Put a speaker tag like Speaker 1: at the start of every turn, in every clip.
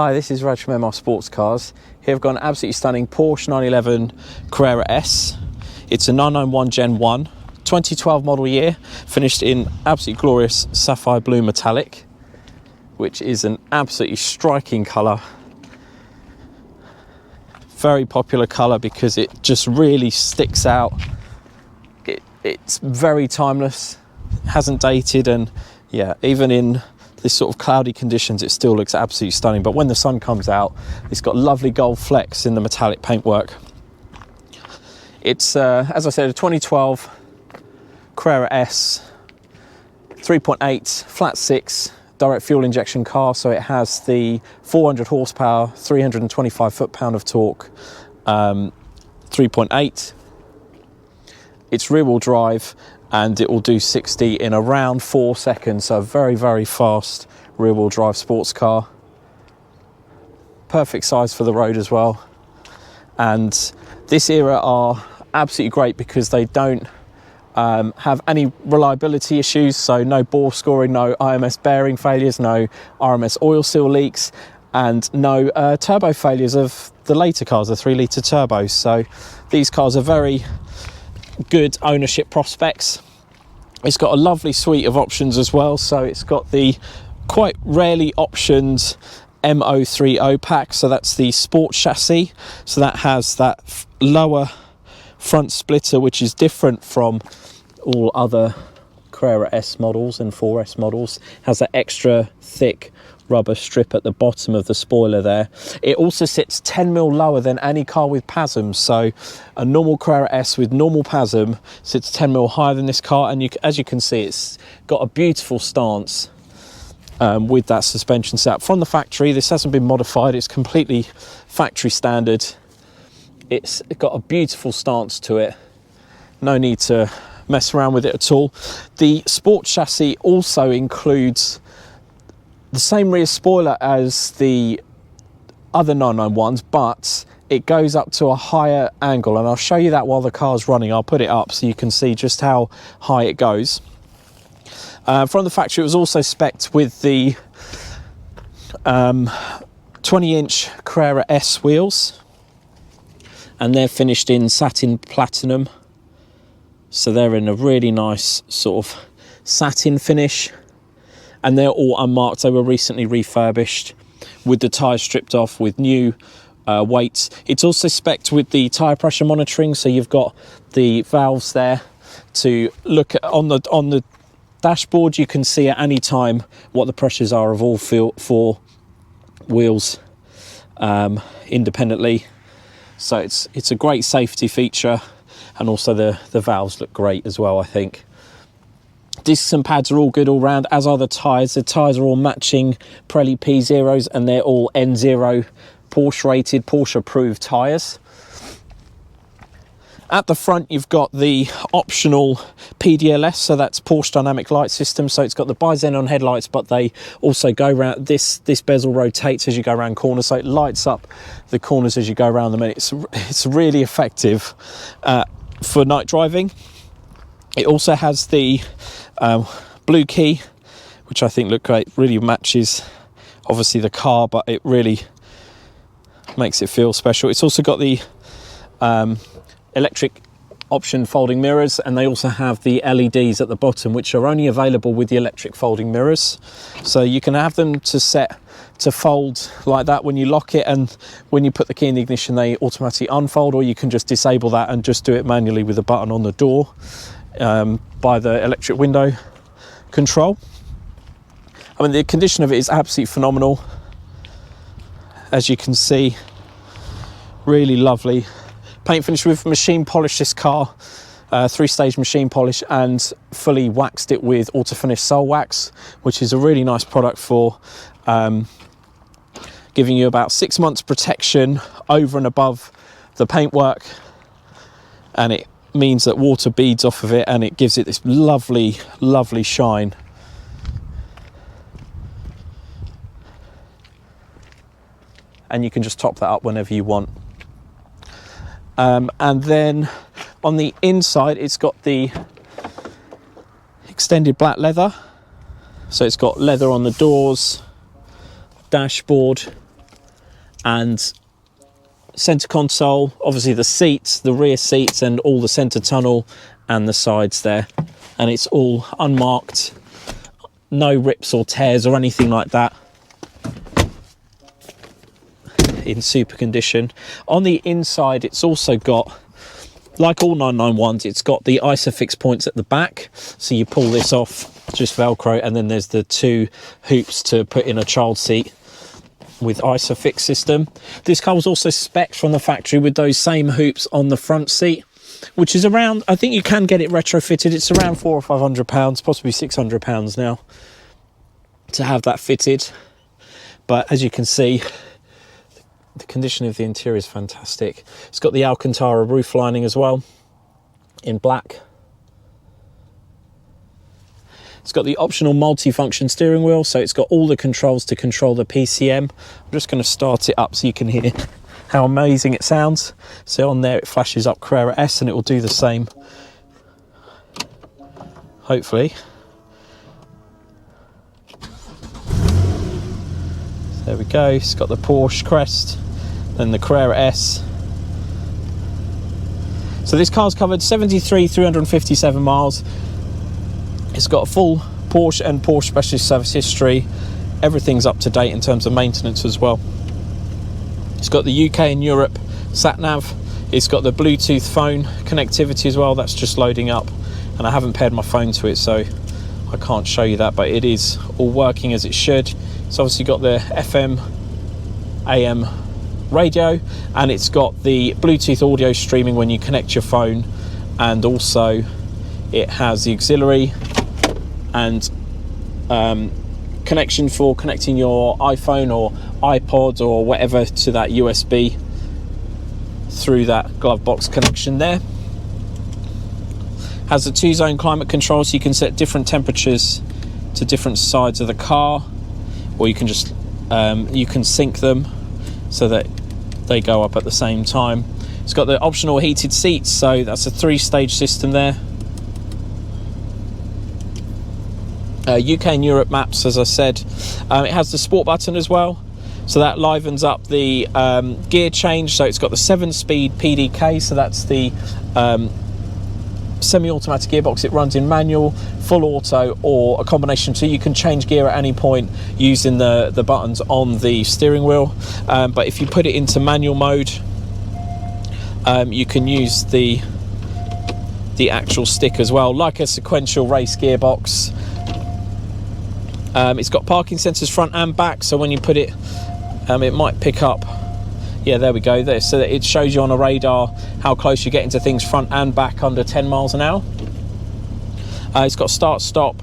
Speaker 1: Hi, this is Raj from Sportscars. Here I've got an absolutely stunning Porsche 911 Carrera S. It's a 991 Gen 1, 2012 model year, finished in absolutely glorious Sapphire Blue Metallic, which is an absolutely striking colour. Very popular colour because it just really sticks out. It's very timeless, hasn't dated, and yeah, even in this sort of cloudy conditions it still looks absolutely stunning. But when the sun comes out, it's got lovely gold flecks in the metallic paintwork. It's as I said, a 2012 Carrera S 3.8 flat 6 direct fuel injection car, so it has the 400 horsepower, 325 foot-pound of torque, 3.8. It's rear-wheel drive, and it will do 60 in around 4 seconds, so a very, very fast rear-wheel drive sports car. Perfect size for the road as well. And this era are absolutely great because they don't have any reliability issues, so no bore scoring, no IMS bearing failures, no RMS oil seal leaks, and no turbo failures of the later cars, the 3 litre turbos. So these cars are very good ownership prospects. It's got a lovely suite of options as well. So it's got the quite rarely optioned M030 pack, so that's the Sport Chassis. So that has that lower front splitter, which is different from all other Carrera S models and 4S models. Has that extra thick rubber strip at the bottom of the spoiler there. It also sits 10mm lower than any car with PASM, so a normal Carrera S with normal PASM sits 10mm higher than this car, and as you can see, it's got a beautiful stance with that suspension setup from the factory. This hasn't been modified, it's completely factory standard. It's got a beautiful stance to it, no need to mess around with it at all. The Sport Chassis also includes the same rear spoiler as the other 991s, but it goes up to a higher angle, and I'll show you that while the car's running. I'll put it up so you can see just how high it goes. From the factory, it was also spec'd with the 20-inch Carrera S wheels, and they're finished in satin platinum, so they're in a really nice sort of satin finish. And they're all unmarked. They were recently refurbished with the tyres stripped off with new weights. It's also spec'd with the tyre pressure monitoring, so you've got the valves there to look at on the dashboard. You can see at any time what the pressures are of all four wheels independently. So it's a great safety feature, and also the valves look great as well, I think. Discs and pads are all good all round, as are the tyres. The tyres are all matching Pirelli P0s, and they're all N0 Porsche rated, Porsche approved tyres. At the front, you've got the optional PDLS, so that's Porsche Dynamic Light System. So it's got the Bi-Xenon headlights, but they also go around, this bezel rotates as you go around corners, so it lights up the corners as you go around them, and it's really effective for night driving. It also has the blue key, which I think look great, really matches obviously the car, but it really makes it feel special. It's also got the electric option folding mirrors, and they also have the LEDs at the bottom, which are only available with the electric folding mirrors. So you can have them to set to fold like that when you lock it, and when you put the key in the ignition they automatically unfold, or you can just disable that and just do it manually with a button on the door by the electric window control. I mean, the condition of it is absolutely phenomenal, as you can see. Really lovely paint finish with machine polish. This car 3-stage machine polish, and fully waxed it with auto finish sole wax, which is a really nice product for giving you about 6 months protection over and above the paintwork, and it means that water beads off of it, and it gives it this lovely shine. And you can just top that up whenever you want. And then on the inside, it's got the extended black leather, so it's got leather on the doors, dashboard, and center console, obviously the seats, the rear seats, and all the center tunnel and the sides there. And it's all unmarked, no rips or tears or anything like that, in super condition. On the inside, it's also got, like all 991s, it's got the ISOFIX points at the back. So you pull this off, just Velcro, and then there's the 2 hoops to put in a child seat with ISOFIX system. This car was also spec'd from the factory with those same hoops on the front seat, which is around, I think you can get it retrofitted. It's around £400 or £500, possibly £600 now to have that fitted. But as you can see, the condition of the interior is fantastic. It's got the Alcantara roof lining as well in black. It's got the optional multi-function steering wheel, so it's got all the controls to control the PCM. I'm just going to start it up so you can hear how amazing it sounds. So on there it flashes up Carrera S, and it will do the same, hopefully. So there we go. It's got the Porsche crest, then the Carrera S. So this car's covered 73,357 miles. It's got a full Porsche and Porsche specialist service history. Everything's up to date in terms of maintenance as well. It's got the UK and Europe satnav. It's got the Bluetooth phone connectivity as well. That's just loading up, and I haven't paired my phone to it, so I can't show you that, but it is all working as it should. It's obviously got the FM, AM radio, and it's got the Bluetooth audio streaming when you connect your phone, and also it has the auxiliary and connection for connecting your iPhone or iPod or whatever to that USB through that glove box connection there. Has a 2-zone climate control, so you can set different temperatures to different sides of the car, or you can just you can sync them so that they go up at the same time. It's got the optional heated seats, so that's a 3-stage system there. UK and Europe maps, as I said. It has the sport button as well, so that livens up the gear change. So it's got the 7-speed PDK, so that's the semi-automatic gearbox. It runs in manual, full auto, or a combination, so you can change gear at any point using the buttons on the steering wheel. But if you put it into manual mode, you can use the actual stick as well, like a sequential race gearbox. It's got parking sensors front and back, so when you put it, it might pick up, yeah, there we go, there, so that it shows you on a radar how close you're getting to things front and back under 10 miles an hour. It's got start stop,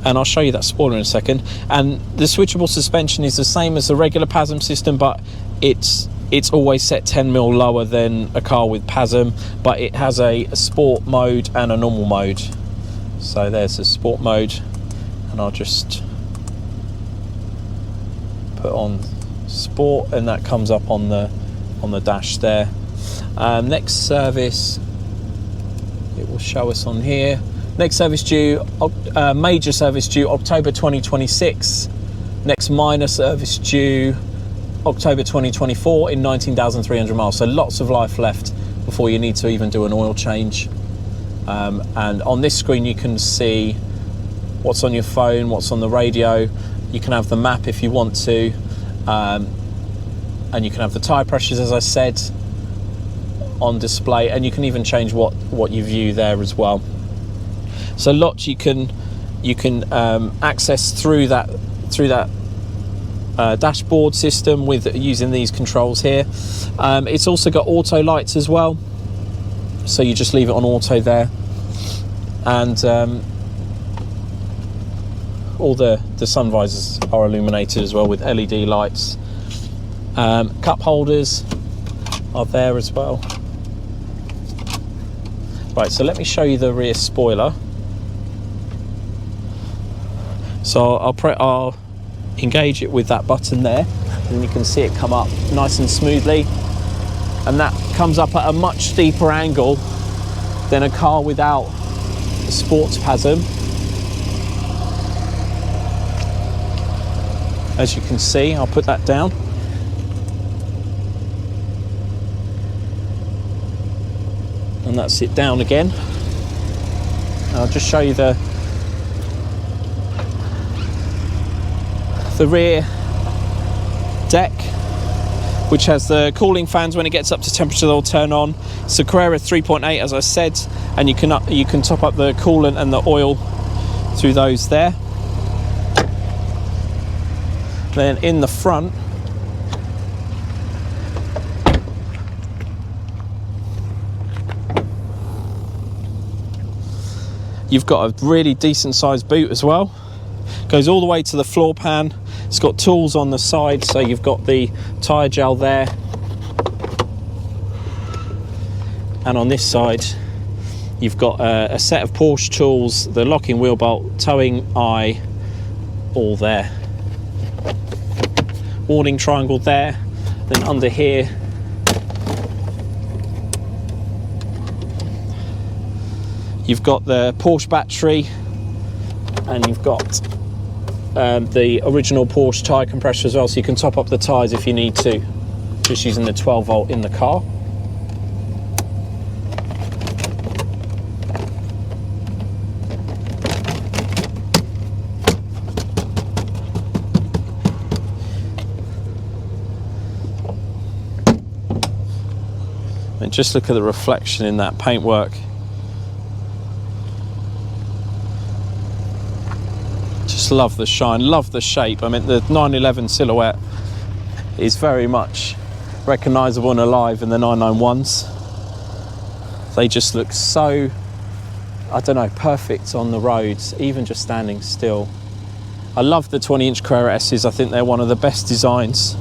Speaker 1: and I'll show you that spoiler in a second. And the switchable suspension is the same as the regular PASM system, but it's always set 10mm lower than a car with PASM, but it has a sport mode and a normal mode. So there's the sport mode, and I'll just put on sport, and that comes up on the dash there. Next service, it will show us on here. Next service due, major service due October 2026. Next minor service due October 2024 in 19,300 miles. So lots of life left before you need to even do an oil change. And on this screen you can see what's on your phone, what's on the radio. You can have the map if you want to, and you can have the tyre pressures, as I said, on display, and you can even change what you view there as well. So lots you can access through that dashboard system with using these controls here. It's also got auto lights as well, so you just leave it on auto there, and all the sun visors are illuminated as well with LED lights. Cup holders are there as well. Right, so let me show you the rear spoiler. So I'll engage it with that button there, and you can see it come up nice and smoothly, and that comes up at a much steeper angle than a car without the sports PASM. As you can see, I'll put that down. and that's it down again. I'll just show you the rear deck, which has the cooling fans. When it gets up to temperature, they'll turn on. It's a Carrera 3.8, as I said, and you can top up the coolant and the oil through those there. Then in the front, you've got a really decent sized boot as well. Goes all the way to the floor pan. It's got tools on the side, so you've got the tyre gel there. And on this side, you've got a set of Porsche tools, the locking wheel bolt, towing eye, all there. Warning triangle there. Then under here, you've got the Porsche battery, and you've got the original Porsche tyre compressor as well, so you can top up the tyres if you need to, just using the 12 volt in the car. And just look at the reflection in that paintwork. Just love the shine, love the shape. I mean, the 911 silhouette is very much recognisable and alive in the 991s. They just look so, I don't know, perfect on the roads, even just standing still. I love the 20-inch Carrera S's. I think they're one of the best designs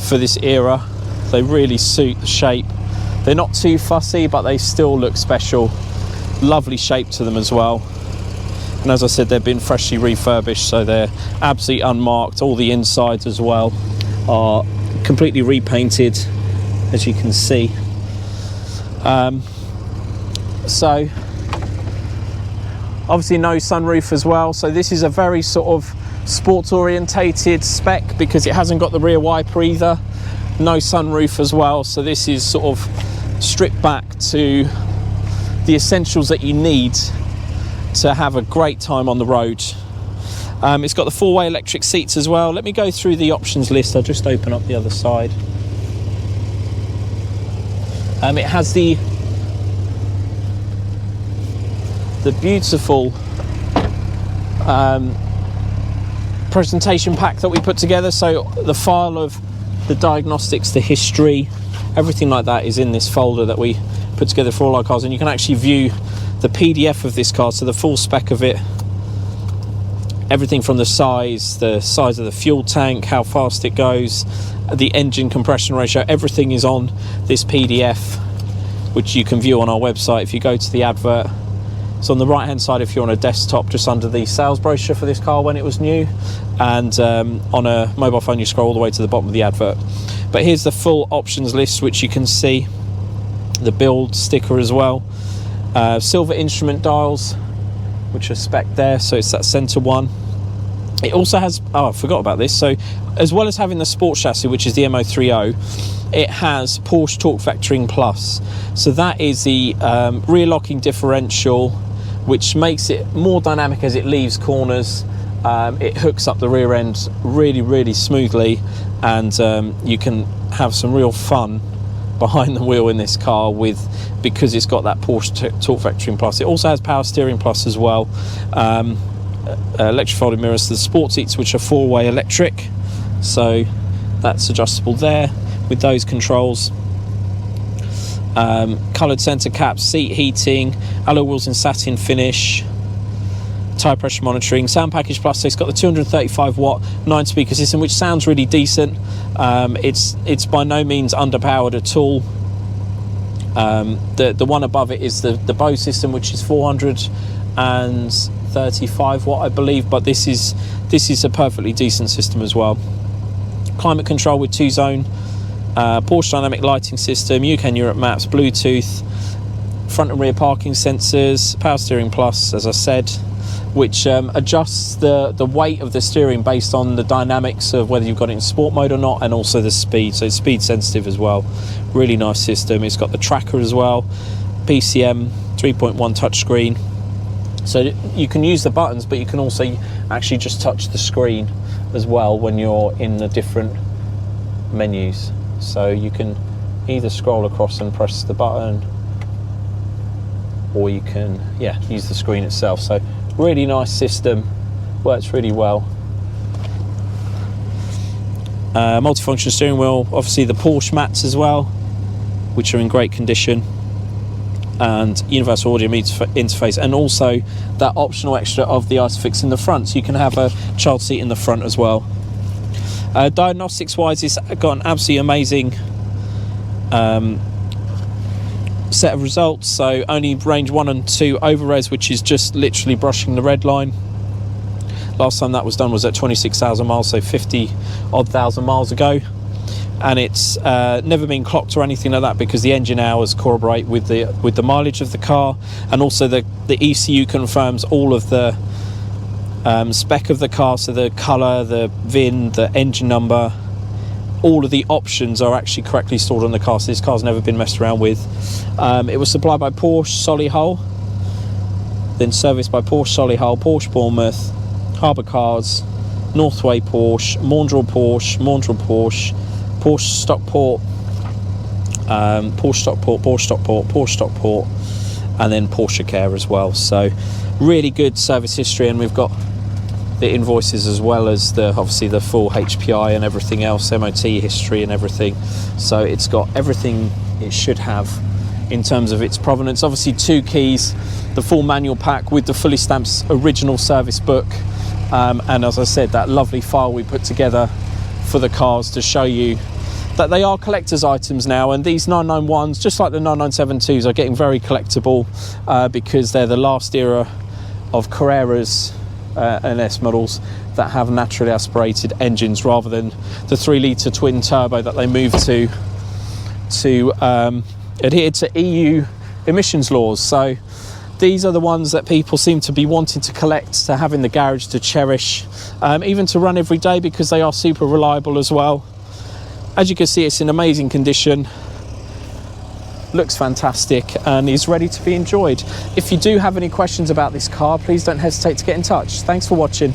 Speaker 1: for this era. They really suit the shape. They're not too fussy, but they still look special. Lovely shape to them as well. And as I said, they've been freshly refurbished, so they're absolutely unmarked. All the insides as well are completely repainted, as you can see. So obviously no sunroof as well. So this is a very sort of sports orientated spec because it hasn't got the rear wiper either. No sunroof as well. So this is sort of stripped back to the essentials that you need to have a great time on the road. It's got the 4-way electric seats as well. Let me go through the options list. I'll just open up the other side. It has the beautiful presentation pack that we put together. So the file of the diagnostics, the history, everything like that is in this folder that we put together for all our cars, and you can actually view the PDF of this car, so the full spec of it, everything from the size of the fuel tank, how fast it goes, the engine compression ratio, everything is on this PDF, which you can view on our website. If you go to the advert, it's on the right hand side if you're on a desktop, just under the sales brochure for this car when it was new, and on a mobile phone you scroll all the way to the bottom of the advert. But here's the full options list, which you can see, the build sticker as well. Silver instrument dials, which are spec there, so it's that center one. It also has, I forgot about this, so as well as having the sport chassis, which is the M030, it has Porsche Torque Vectoring Plus. So that is the rear locking differential, which makes it more dynamic as it leaves corners. It hooks up the rear end really, really smoothly, and you can have some real fun behind the wheel in this car because it's got that Porsche Torque Vectoring Plus. It also has Power Steering Plus as well. Electric folding mirrors to the sport seats, which are 4-way electric, so that's adjustable there with those controls. Coloured centre caps, seat heating, alloy wheels in satin finish, tyre pressure monitoring, sound package plus. So it's got the 235 watt 9-speaker system, which sounds really decent. It's by no means underpowered at all. The one above it is the Bose system, which is 435 watt, I believe, but this is a perfectly decent system as well. Climate control with 2-zone, Porsche dynamic lighting system, UK and Europe maps, Bluetooth, front and rear parking sensors, Power Steering Plus, as I said, which adjusts the weight of the steering based on the dynamics of whether you've got it in sport mode or not, and also the speed, so it's speed sensitive as well. Really nice system. It's got the tracker as well, PCM 3.1 touchscreen, so you can use the buttons, but you can also actually just touch the screen as well when you're in the different menus. So you can either scroll across and press the button, or you can use the screen itself. So really nice system, works really well. Multifunction steering wheel, obviously the Porsche mats as well, which are in great condition, and universal audio interface, and also that optional extra of the ISOFIX in the front, so you can have a child seat in the front as well. Diagnostics wise, it's got an absolutely amazing set of results. So only range 1 and 2 over res, which is just literally brushing the red line. Last time that was done was at 26,000 miles, so 50 odd thousand miles ago, and it's never been clocked or anything like that, because the engine hours corroborate with the mileage of the car, and also the ECU confirms all of the spec of the car, so the colour, the VIN, the engine number, all of the options are actually correctly stored on the car, so this car's never been messed around with. It was supplied by Porsche Solihull, then serviced by Porsche Solihull, Porsche Bournemouth, Harbour Cars, Northway Porsche, Maundrell Porsche, Porsche Stockport, Porsche Stockport, and then Porsche Care as well. So really good service history, and we've got the invoices as well as obviously the full HPI and everything else, MOT history and everything. So it's got everything it should have in terms of its provenance. Obviously 2 keys, the full manual pack with the fully stamped original service book, and as I said, that lovely file we put together for the cars to show you that they are collector's items now, and these 991s, just like the 997-2s, are getting very collectible because they're the last era of Carreras and S models that have naturally aspirated engines, rather than the 3-litre twin turbo that they moved to adhere to EU emissions laws. So these are the ones that people seem to be wanting to collect, to have in the garage, to cherish, even to run every day, because they are super reliable as well. As you can see, it's in amazing condition, looks fantastic, and is ready to be enjoyed. If you do have any questions about this car, please don't hesitate to get in touch. Thanks for watching.